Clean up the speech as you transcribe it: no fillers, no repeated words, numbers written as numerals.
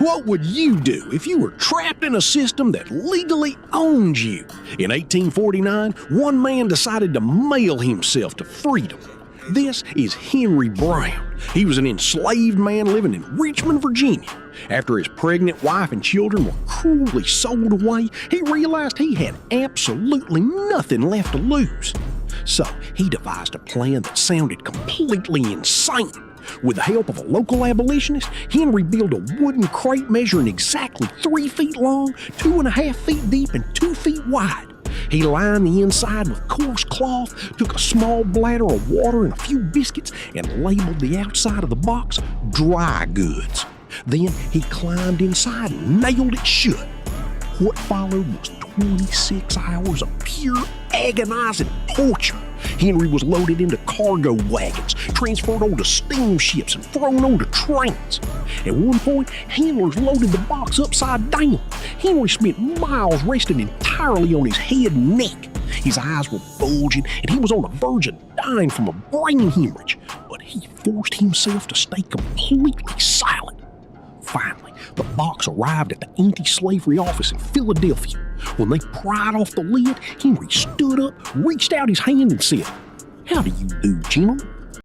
What would you do if you were trapped in a system that legally owns you? In 1849, one man decided to mail himself to freedom. This is Henry Brown. He was an enslaved man living in Richmond, Virginia. After his pregnant wife and children were cruelly sold away, he realized he had absolutely nothing left to lose. So he devised a plan that sounded completely insane. With the help of a local abolitionist, Henry built a wooden crate measuring exactly 3 feet long, 2.5 feet deep, and 2 feet wide. He lined the inside with coarse cloth, took a small bladder of water and a few biscuits, and labeled the outside of the box dry goods. Then he climbed inside and nailed it shut. What followed was 26 hours of pure agonizing torture. Henry was loaded into cargo wagons, transferred onto steamships, and thrown onto trains. At one point, handlers loaded the box upside down. Henry spent miles resting entirely on his head and neck. His eyes were bulging, and he was on the verge of dying from a brain hemorrhage, but he forced himself to stay completely silent. Finally, the box arrived at the anti-slavery office in Philadelphia. When they pried off the lid, Henry stood up, reached out his hand, and said, "How do you do, gentlemen?